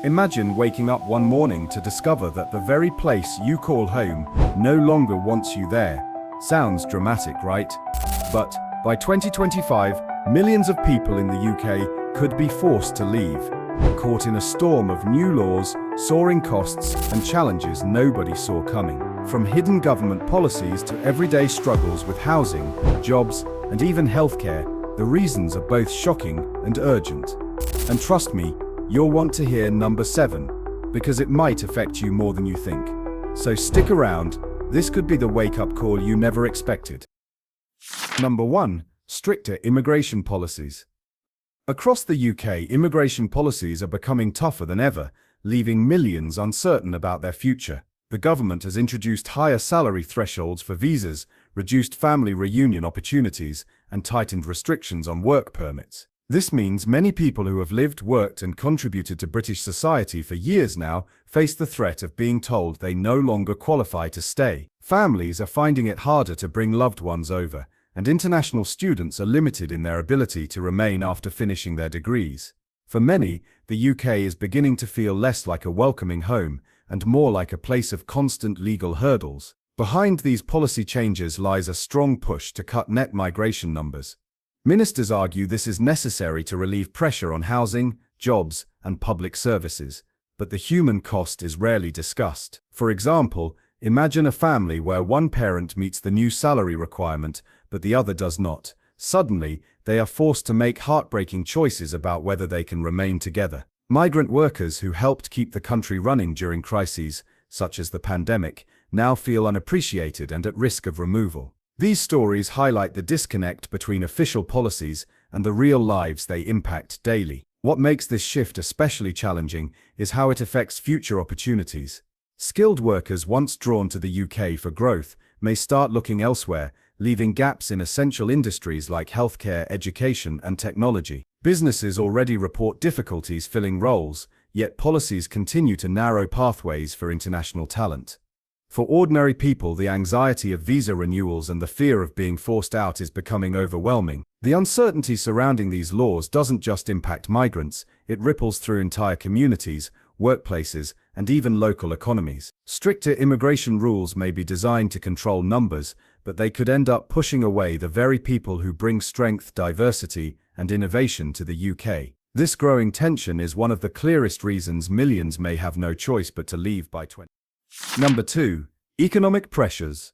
Imagine waking up one morning to discover that the very place you call home no longer wants you there. Sounds dramatic, right? But by 2025, millions of people in the UK could be forced to leave, caught in a storm of new laws, soaring costs, and challenges nobody saw coming. From hidden government policies to everyday struggles with housing, jobs, and even healthcare, the reasons are both shocking and urgent. And trust me, you'll want to hear number 7, because it might affect you more than you think. So stick around, this could be the wake-up call you never expected. Number 1. Stricter immigration policies. Across the UK, immigration policies are becoming tougher than ever, leaving millions uncertain about their future. The government has introduced higher salary thresholds for visas, reduced family reunion opportunities, and tightened restrictions on work permits. This means many people who have lived, worked, and contributed to British society for years now face the threat of being told they no longer qualify to stay. Families are finding it harder to bring loved ones over, and international students are limited in their ability to remain after finishing their degrees. For many, the UK is beginning to feel less like a welcoming home and more like a place of constant legal hurdles. Behind these policy changes lies a strong push to cut net migration numbers. Ministers argue this is necessary to relieve pressure on housing, jobs, and public services, but the human cost is rarely discussed. For example, imagine a family where one parent meets the new salary requirement, but the other does not. Suddenly, they are forced to make heartbreaking choices about whether they can remain together. Migrant workers who helped keep the country running during crises, such as the pandemic, now feel unappreciated and at risk of removal. These stories highlight the disconnect between official policies and the real lives they impact daily. What makes this shift especially challenging is how it affects future opportunities. Skilled workers once drawn to the UK for growth may start looking elsewhere, leaving gaps in essential industries like healthcare, education, and technology. Businesses already report difficulties filling roles, yet policies continue to narrow pathways for international talent. For ordinary people, the anxiety of visa renewals and the fear of being forced out is becoming overwhelming. The uncertainty surrounding these laws doesn't just impact migrants, it ripples through entire communities, workplaces, and even local economies. Stricter immigration rules may be designed to control numbers, but they could end up pushing away the very people who bring strength, diversity, and innovation to the UK. This growing tension is one of the clearest reasons millions may have no choice but to leave by 20. Number 2. Economic pressures.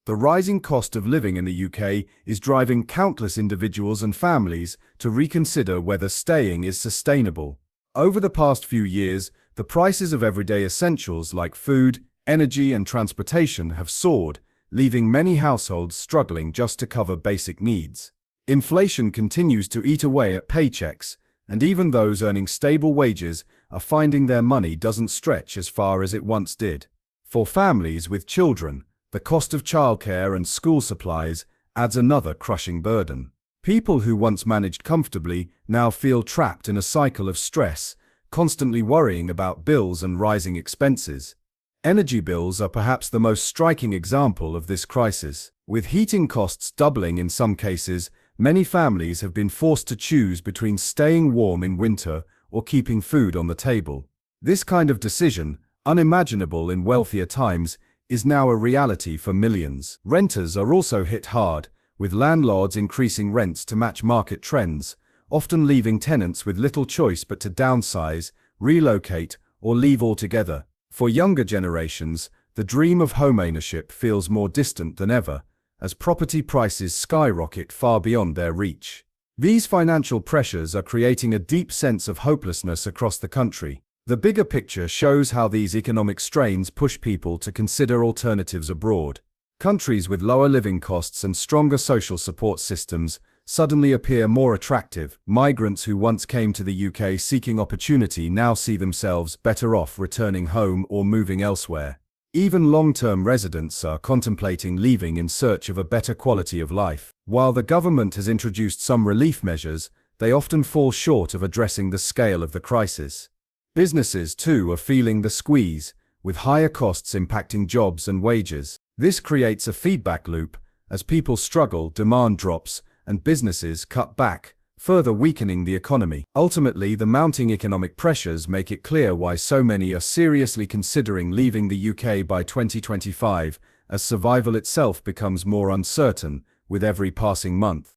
The rising cost of living in the UK is driving countless individuals and families to reconsider whether staying is sustainable. Over the past few years, the prices of everyday essentials like food, energy, and transportation have soared, leaving many households struggling just to cover basic needs. Inflation continues to eat away at paychecks, and even those earning stable wages are finding their money doesn't stretch as far as it once did. For families with children, the cost of childcare and school supplies adds another crushing burden. People who once managed comfortably now feel trapped in a cycle of stress, constantly worrying about bills and rising expenses. Energy bills are perhaps the most striking example of this crisis. With heating costs doubling in some cases, many families have been forced to choose between staying warm in winter or keeping food on the table. This kind of decision, unimaginable in wealthier times, is now a reality for millions. Renters are also hit hard, with landlords increasing rents to match market trends, often leaving tenants with little choice but to downsize, relocate, or leave altogether. For younger generations, the dream of homeownership feels more distant than ever, as property prices skyrocket far beyond their reach. These financial pressures are creating a deep sense of hopelessness across the country. The bigger picture shows how these economic strains push people to consider alternatives abroad. Countries with lower living costs and stronger social support systems suddenly appear more attractive. Migrants who once came to the UK seeking opportunity now see themselves better off returning home or moving elsewhere. Even long-term residents are contemplating leaving in search of a better quality of life. While the government has introduced some relief measures, they often fall short of addressing the scale of the crisis. Businesses, too, are feeling the squeeze, with higher costs impacting jobs and wages. This creates a feedback loop. As people struggle, demand drops, and businesses cut back, further weakening the economy. Ultimately, the mounting economic pressures make it clear why so many are seriously considering leaving the UK by 2025, as survival itself becomes more uncertain with every passing month.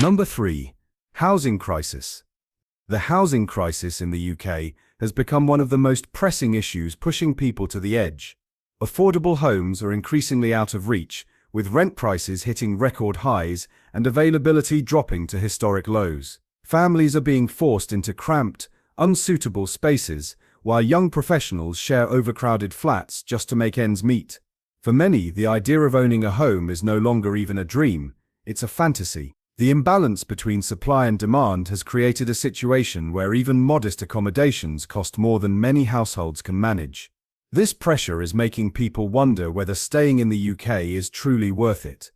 Number 3. Housing crisis. The housing crisis in the UK has become one of the most pressing issues pushing people to the edge. Affordable homes are increasingly out of reach, with rent prices hitting record highs and availability dropping to historic lows. Families are being forced into cramped, unsuitable spaces, while young professionals share overcrowded flats just to make ends meet. For many, the idea of owning a home is no longer even a dream, it's a fantasy. The imbalance between supply and demand has created a situation where even modest accommodations cost more than many households can manage. This pressure is making people wonder whether staying in the UK is truly worth it.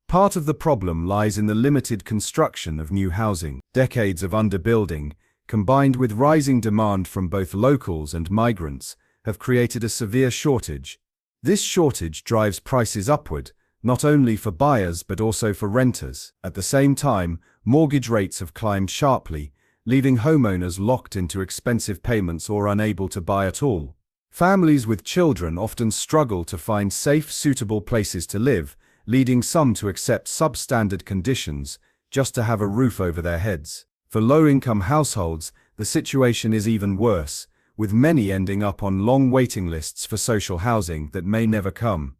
Part of the problem lies in the limited construction of new housing. Decades of underbuilding, combined with rising demand from both locals and migrants, have created a severe shortage. This shortage drives prices upward, not only for buyers but also for renters. At the same time, mortgage rates have climbed sharply, leaving homeowners locked into expensive payments or unable to buy at all. Families with children often struggle to find safe, suitable places to live, leading some to accept substandard conditions just to have a roof over their heads. For low-income households, the situation is even worse, with many ending up on long waiting lists for social housing that may never come.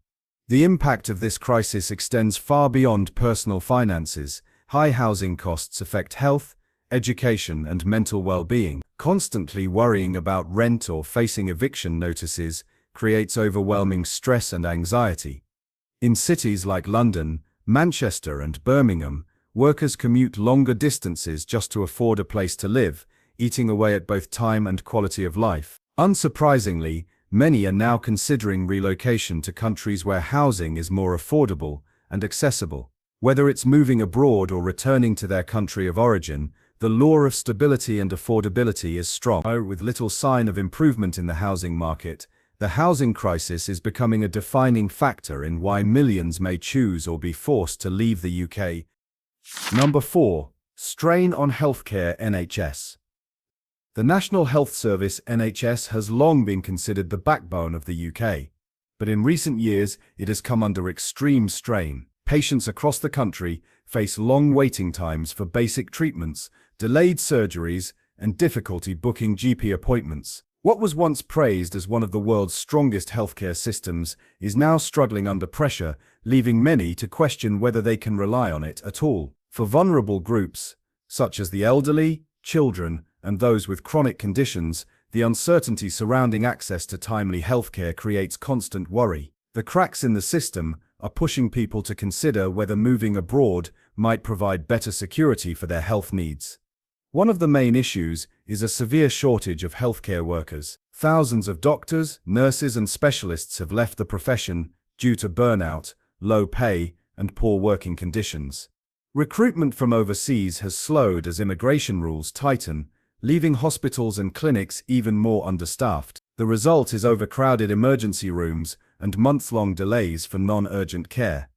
The impact of this crisis extends far beyond personal finances. High housing costs affect health, education, and mental well-being. Constantly worrying about rent or facing eviction notices creates overwhelming stress and anxiety. In cities like London, Manchester, and Birmingham, workers commute longer distances just to afford a place to live, eating away at both time and quality of life. Unsurprisingly, many are now considering relocation to countries where housing is more affordable and accessible. Whether it's moving abroad or returning to their country of origin, the law of stability and affordability is strong. With little sign of improvement in the housing market, the housing crisis is becoming a defining factor in why millions may choose or be forced to leave the UK. Number 4. Strain on healthcare NHS. The National Health Service (NHS) has long been considered the backbone of the UK, but in recent years it has come under extreme strain. Patients across the country face long waiting times for basic treatments, delayed surgeries, and difficulty booking GP appointments. What was once praised as one of the world's strongest healthcare systems is now struggling under pressure, leaving many to question whether they can rely on it at all. For vulnerable groups, such as the elderly, children, and those with chronic conditions, the uncertainty surrounding access to timely healthcare creates constant worry. The cracks in the system are pushing people to consider whether moving abroad might provide better security for their health needs. One of the main issues is a severe shortage of healthcare workers. Thousands of doctors, nurses, and specialists have left the profession due to burnout, low pay, and poor working conditions. Recruitment from overseas has slowed as immigration rules tighten, leaving hospitals and clinics even more understaffed. The result is overcrowded emergency rooms and month-long delays for non-urgent care.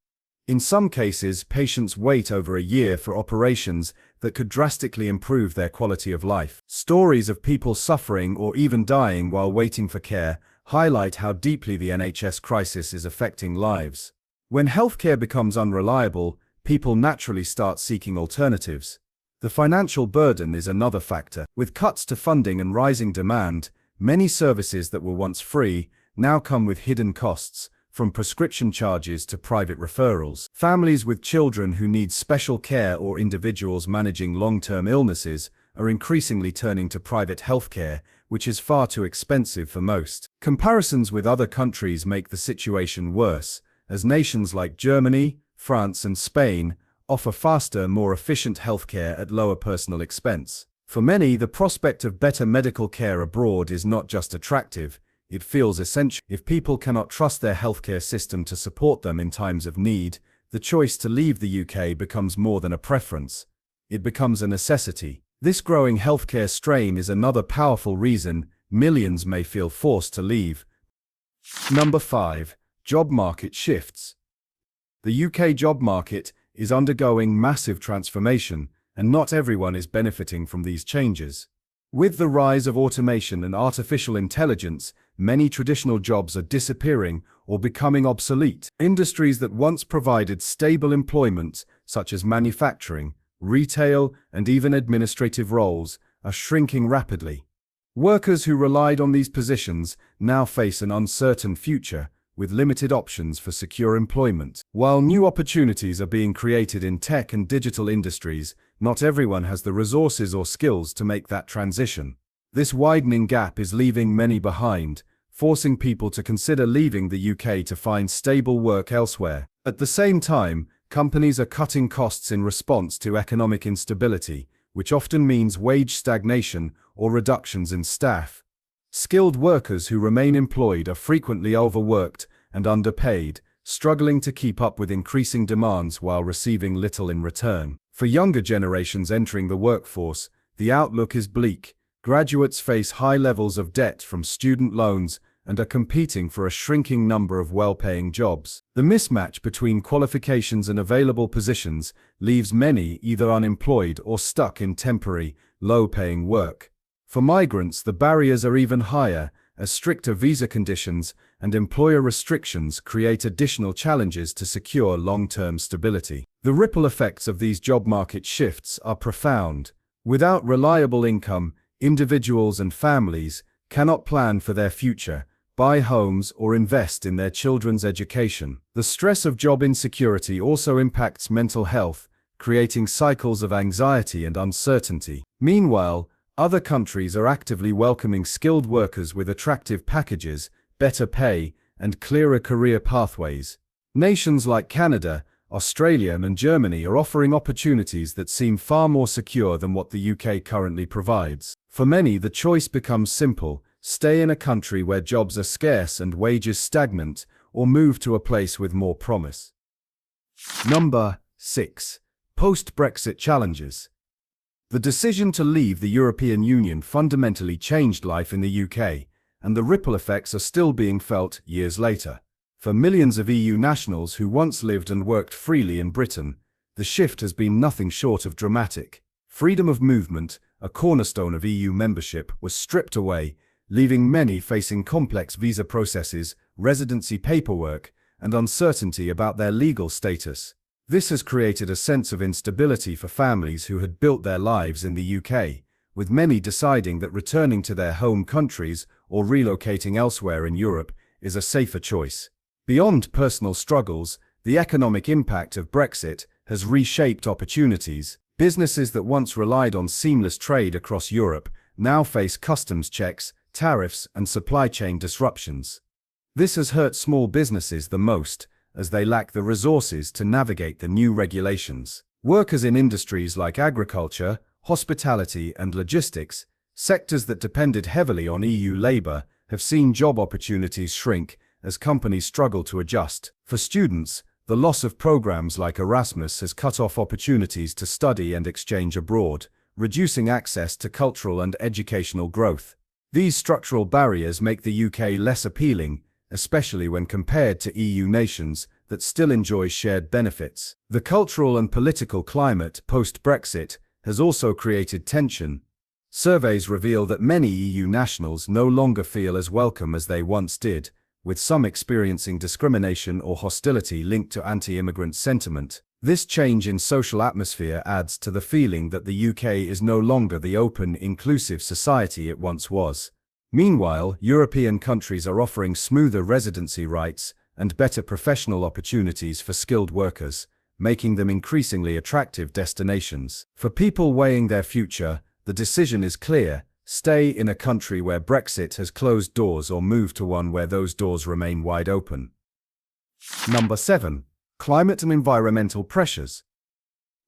In some cases, patients wait over a year for operations that could drastically improve their quality of life. Stories of people suffering or even dying while waiting for care highlight how deeply the NHS crisis is affecting lives. When healthcare becomes unreliable, people naturally start seeking alternatives. The financial burden is another factor. With cuts to funding and rising demand, many services that were once free now come with hidden costs, from prescription charges to private referrals. Families with children who need special care or individuals managing long-term illnesses are increasingly turning to private healthcare, which is far too expensive for most. Comparisons with other countries make the situation worse, as nations like Germany, France, and Spain offer faster, more efficient healthcare at lower personal expense. For many, the prospect of better medical care abroad is not just attractive, it feels essential. If people cannot trust their healthcare system to support them in times of need, the choice to leave the UK becomes more than a preference. It becomes a necessity. This growing healthcare strain is another powerful reason millions may feel forced to leave. Number 5. Job market shifts. The UK job market is undergoing massive transformation, and not everyone is benefiting from these changes. With the rise of automation and artificial intelligence, many traditional jobs are disappearing or becoming obsolete. Industries that once provided stable employment, such as manufacturing, retail, and even administrative roles, are shrinking rapidly. Workers who relied on these positions now face an uncertain future, with limited options for secure employment. While new opportunities are being created in tech and digital industries, not everyone has the resources or skills to make that transition. This widening gap is leaving many behind, forcing people to consider leaving the UK to find stable work elsewhere. At the same time, companies are cutting costs in response to economic instability, which often means wage stagnation or reductions in staff. Skilled workers who remain employed are frequently overworked and underpaid, struggling to keep up with increasing demands while receiving little in return. For younger generations entering the workforce, the outlook is bleak. Graduates face high levels of debt from student loans and are competing for a shrinking number of well-paying jobs. The mismatch between qualifications and available positions leaves many either unemployed or stuck in temporary, low-paying work. For migrants, the barriers are even higher, as stricter visa conditions and employer restrictions create additional challenges to secure long-term stability. The ripple effects of these job market shifts are profound. Without reliable income, individuals and families cannot plan for their future, buy homes, or invest in their children's education. The stress of job insecurity also impacts mental health, creating cycles of anxiety and uncertainty. Meanwhile, other countries are actively welcoming skilled workers with attractive packages, better pay, and clearer career pathways. Nations like Canada, Australia, and Germany are offering opportunities that seem far more secure than what the UK currently provides. For many, the choice becomes simple: stay in a country where jobs are scarce and wages stagnant, or move to a place with more promise. Number 6. Post-Brexit challenges. The decision to leave the European Union fundamentally changed life in the UK, and the ripple effects are still being felt years later. For millions of EU nationals who once lived and worked freely in Britain, the shift has been nothing short of dramatic. Freedom of movement, a cornerstone of EU membership, was stripped away, leaving many facing complex visa processes, residency paperwork, and uncertainty about their legal status. This has created a sense of instability for families who had built their lives in the UK, with many deciding that returning to their home countries or relocating elsewhere in Europe is a safer choice. Beyond personal struggles, the economic impact of Brexit has reshaped opportunities. Businesses that once relied on seamless trade across Europe now face customs checks, tariffs, and supply chain disruptions. This has hurt small businesses the most, as they lack the resources to navigate the new regulations. Workers in industries like agriculture, hospitality, and logistics, sectors that depended heavily on EU labor, have seen job opportunities shrink as companies struggle to adjust. For students, the loss of programs like Erasmus has cut off opportunities to study and exchange abroad, reducing access to cultural and educational growth. These structural barriers make the UK less appealing, especially when compared to EU nations that still enjoy shared benefits. The cultural and political climate post-Brexit has also created tension. Surveys reveal that many EU nationals no longer feel as welcome as they once did, with some experiencing discrimination or hostility linked to anti-immigrant sentiment. This change in social atmosphere adds to the feeling that the UK is no longer the open, inclusive society it once was. Meanwhile, European countries are offering smoother residency rights and better professional opportunities for skilled workers, making them increasingly attractive destinations. For people weighing their future, the decision is clear: stay in a country where Brexit has closed doors or move to one where those doors remain wide open. Number 7. Climate and environmental pressures.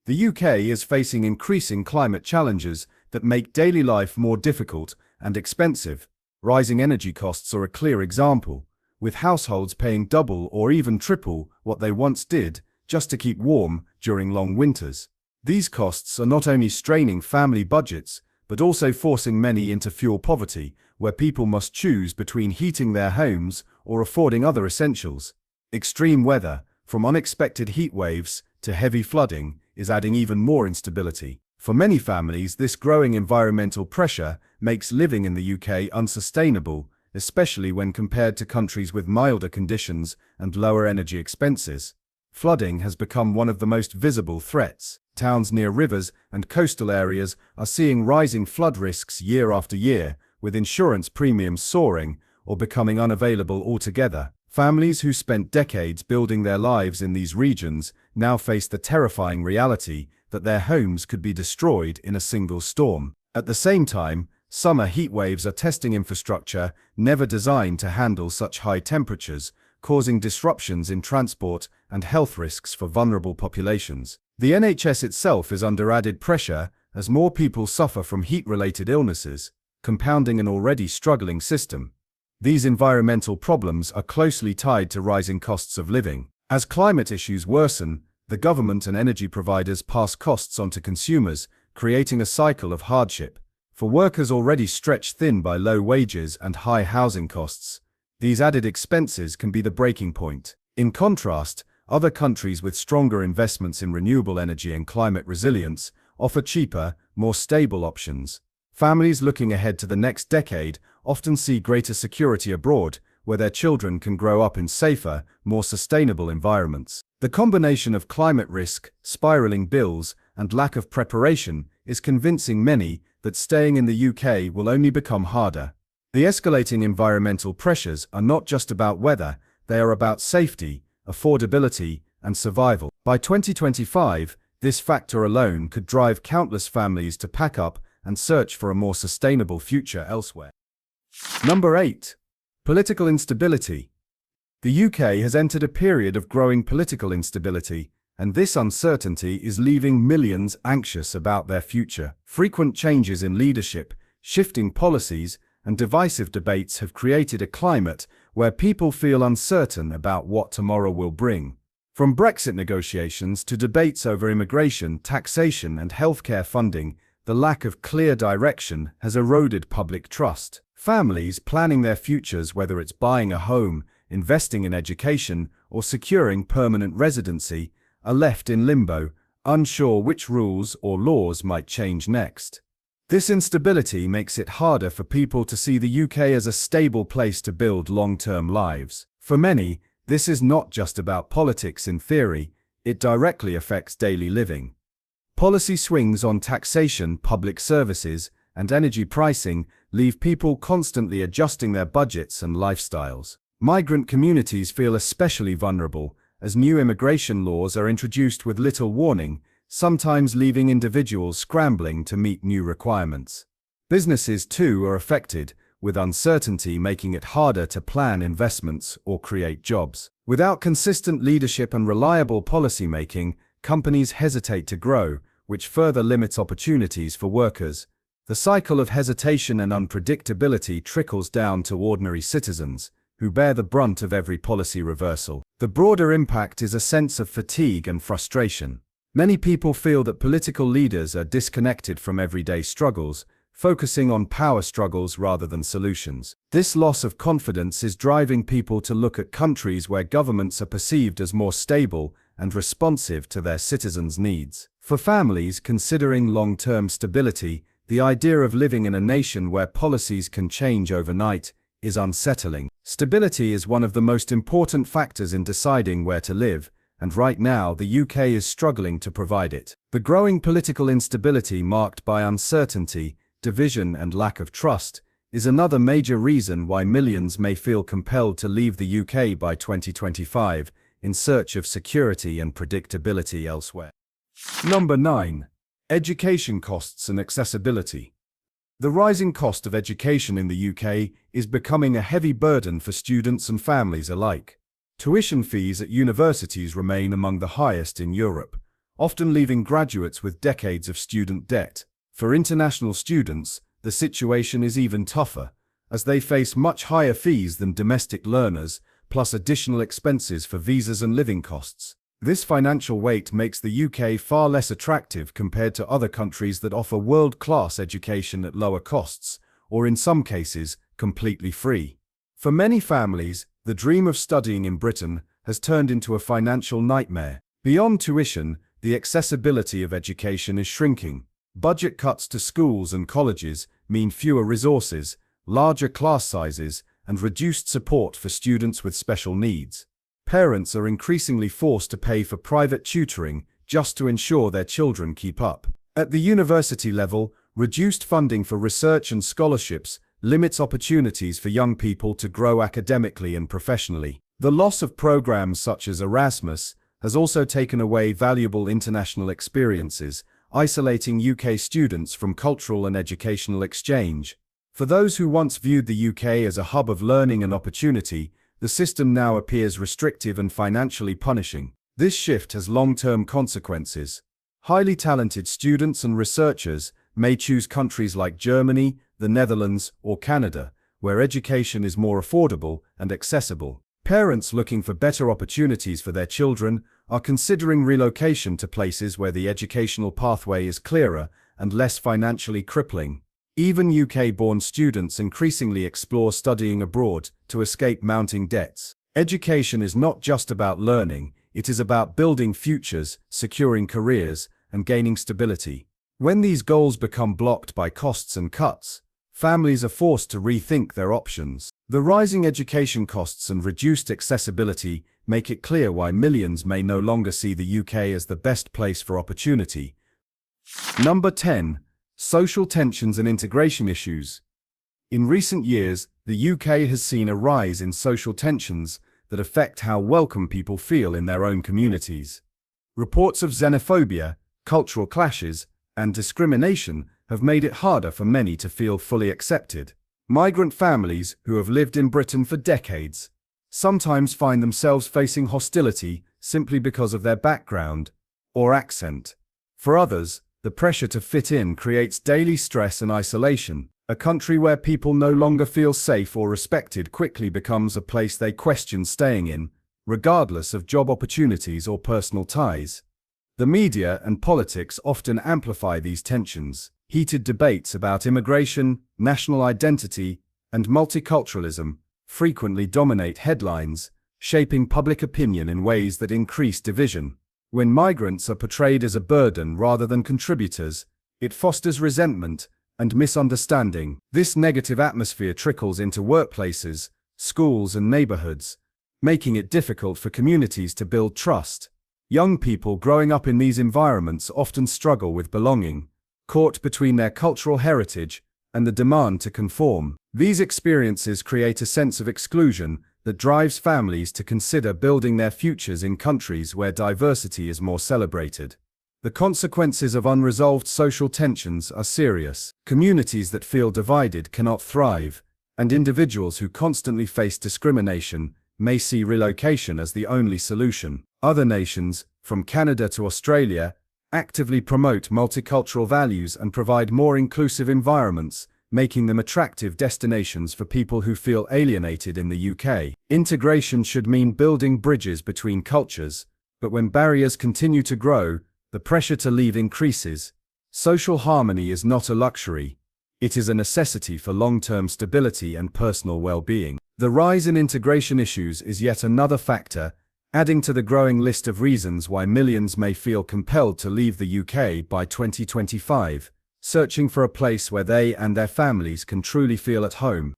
The UK is facing increasing climate challenges that make daily life more difficult and expensive. Rising energy costs are a clear example, with households paying double or even triple what they once did just to keep warm during long winters. These costs are not only straining family budgets, but also forcing many into fuel poverty, where people must choose between heating their homes or affording other essentials. Extreme weather, from unexpected heat waves to heavy flooding, is adding even more instability. For many families, this growing environmental pressure makes living in the UK unsustainable, especially when compared to countries with milder conditions and lower energy expenses. Flooding has become one of the most visible threats. Towns near rivers and coastal areas are seeing rising flood risks year after year, with insurance premiums soaring or becoming unavailable altogether. Families who spent decades building their lives in these regions now face the terrifying reality that their homes could be destroyed in a single storm. At the same time, summer heat waves are testing infrastructure never designed to handle such high temperatures, causing disruptions in transport and health risks for vulnerable populations. The NHS itself is under added pressure as more people suffer from heat-related illnesses, compounding an already struggling system. These environmental problems are closely tied to rising costs of living. As climate issues worsen, the government and energy providers pass costs on to consumers, creating a cycle of hardship. For workers already stretched thin by low wages and high housing costs, these added expenses can be the breaking point. In contrast, other countries with stronger investments in renewable energy and climate resilience offer cheaper, more stable options. Families looking ahead to the next decade often see greater security abroad, where their children can grow up in safer, more sustainable environments. The combination of climate risk, spiraling bills, and lack of preparation is convincing many that staying in the UK will only become harder. The escalating environmental pressures are not just about weather, they are about safety, affordability, and survival. By 2025, this factor alone could drive countless families to pack up and search for a more sustainable future elsewhere. Number 8. Political instability. The UK has entered a period of growing political instability, and this uncertainty is leaving millions anxious about their future. Frequent changes in leadership, shifting policies, and divisive debates have created a climate where people feel uncertain about what tomorrow will bring. From Brexit negotiations to debates over immigration, taxation, and healthcare funding, the lack of clear direction has eroded public trust. Families planning their futures, whether it's buying a home, investing in education, or securing permanent residency, are left in limbo, unsure which rules or laws might change next. This instability makes it harder for people to see the UK as a stable place to build long-term lives. For many, this is not just about politics in theory, it directly affects daily living. Policy swings on taxation, public services, and energy pricing leave people constantly adjusting their budgets and lifestyles. Migrant communities feel especially vulnerable as new immigration laws are introduced with little warning, sometimes leaving individuals scrambling to meet new requirements. Businesses too are affected, with uncertainty making it harder to plan investments or create jobs. Without consistent leadership and reliable policy making, companies hesitate to grow, which further limits opportunities for workers. The cycle of hesitation and unpredictability trickles down to ordinary citizens, who bear the brunt of every policy reversal. The broader impact is a sense of fatigue and frustration. Many people feel that political leaders are disconnected from everyday struggles, focusing on power struggles rather than solutions. This loss of confidence is driving people to look at countries where governments are perceived as more stable and responsive to their citizens' needs. For families considering long-term stability, the idea of living in a nation where policies can change overnight is unsettling. Stability is one of the most important factors in deciding where to live, and right now the UK is struggling to provide it. The growing political instability marked by uncertainty, division, and lack of trust is another major reason why millions may feel compelled to leave the UK by 2025 in search of security and predictability elsewhere. Number 9. Education costs and accessibility. The rising cost of education in the UK is becoming a heavy burden for students and families alike. Tuition fees at universities remain among the highest in Europe, often leaving graduates with decades of student debt. For international students, the situation is even tougher, as they face much higher fees than domestic learners, plus additional expenses for visas and living costs. This financial weight makes the UK far less attractive compared to other countries that offer world-class education at lower costs, or in some cases, completely free. For many families, the dream of studying in Britain has turned into a financial nightmare. Beyond tuition, the accessibility of education is shrinking. Budget cuts to schools and colleges mean fewer resources, larger class sizes, and reduced support for students with special needs. Parents are increasingly forced to pay for private tutoring just to ensure their children keep up. At the university level, reduced funding for research and scholarships limits opportunities for young people to grow academically and professionally. The loss of programs such as Erasmus has also taken away valuable international experiences, isolating UK students from cultural and educational exchange. For those who once viewed the UK as a hub of learning and opportunity, the system now appears restrictive and financially punishing. This shift has long-term consequences. Highly talented students and researchers may choose countries like Germany, the Netherlands, or Canada, where education is more affordable and accessible. Parents looking for better opportunities for their children are considering relocation to places where the educational pathway is clearer and less financially crippling. Even UK-born students increasingly explore studying abroad to escape mounting debts. Education is not just about learning, it is about building futures, securing careers, and gaining stability. When these goals become blocked by costs and cuts, families are forced to rethink their options. The rising education costs and reduced accessibility make it clear why millions may no longer see the UK as the best place for opportunity. Number 10. Social tensions and integration issues. In recent years, the UK has seen a rise in social tensions that affect how welcome people feel in their own communities. Reports of xenophobia, cultural clashes, and discrimination have made it harder for many to feel fully accepted. Migrant families who have lived in Britain for decades sometimes find themselves facing hostility simply because of their background or accent. For others, the pressure to fit in creates daily stress and isolation. A country where people no longer feel safe or respected quickly becomes a place they question staying in, regardless of job opportunities or personal ties. The media and politics often amplify these tensions. Heated debates about immigration, national identity, and multiculturalism frequently dominate headlines, shaping public opinion in ways that increase division. When migrants are portrayed as a burden rather than contributors, it fosters resentment and misunderstanding. This negative atmosphere trickles into workplaces, schools, and neighborhoods, making it difficult for communities to build trust. Young people growing up in these environments often struggle with belonging, caught between their cultural heritage and the demand to conform. These experiences create a sense of exclusion that drives families to consider building their futures in countries where diversity is more celebrated. The consequences of unresolved social tensions are serious. Communities that feel divided cannot thrive, and individuals who constantly face discrimination may see relocation as the only solution. Other nations, from Canada to Australia, actively promote multicultural values and provide more inclusive environments, making them attractive destinations for people who feel alienated in the UK. Integration should mean building bridges between cultures, but when barriers continue to grow, the pressure to leave increases. Social harmony is not a luxury. It is a necessity for long-term stability and personal well-being. The rise in integration issues is yet another factor, adding to the growing list of reasons why millions may feel compelled to leave the UK by 2025, searching for a place where they and their families can truly feel at home.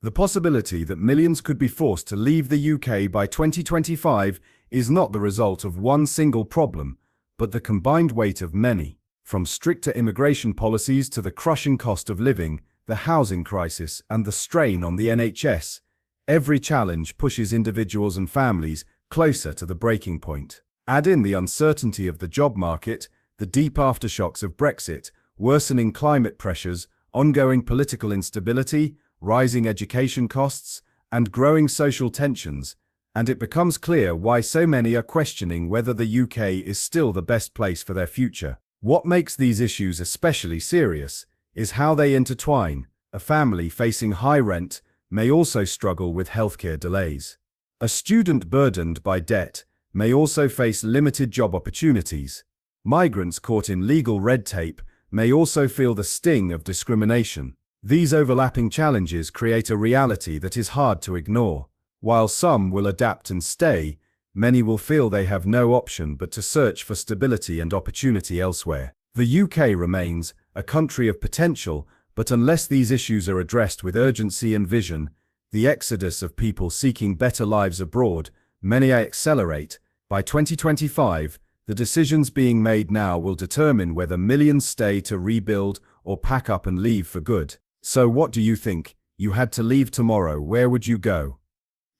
The possibility that millions could be forced to leave the UK by 2025 is not the result of one single problem, but the combined weight of many. From stricter immigration policies to the crushing cost of living, the housing crisis, and the strain on the NHS, every challenge pushes individuals and families closer to the breaking point. Add in the uncertainty of the job market, the deep aftershocks of Brexit, worsening climate pressures, ongoing political instability, rising education costs, and growing social tensions, and it becomes clear why so many are questioning whether the UK is still the best place for their future. What makes these issues especially serious is how they intertwine. A family facing high rent may also struggle with healthcare delays. A student burdened by debt may also face limited job opportunities. Migrants caught in legal red tape may also feel the sting of discrimination. These overlapping challenges create a reality that is hard to ignore. While some will adapt and stay, many will feel they have no option but to search for stability and opportunity elsewhere. The UK remains, a country of potential, but unless these issues are addressed with urgency and vision, the exodus of people seeking better lives abroad may accelerate. By 2025, the decisions being made now will determine whether millions stay to rebuild or pack up and leave for good. So what do you think? You had to leave tomorrow, where would you go?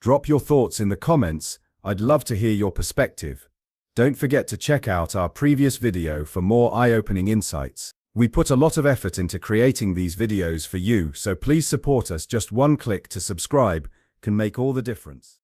Drop your thoughts in the comments, I'd love to hear your perspective. Don't forget to check out our previous video for more eye-opening insights. We put a lot of effort into creating these videos for you, so please support us. Just one click to subscribe can make all the difference.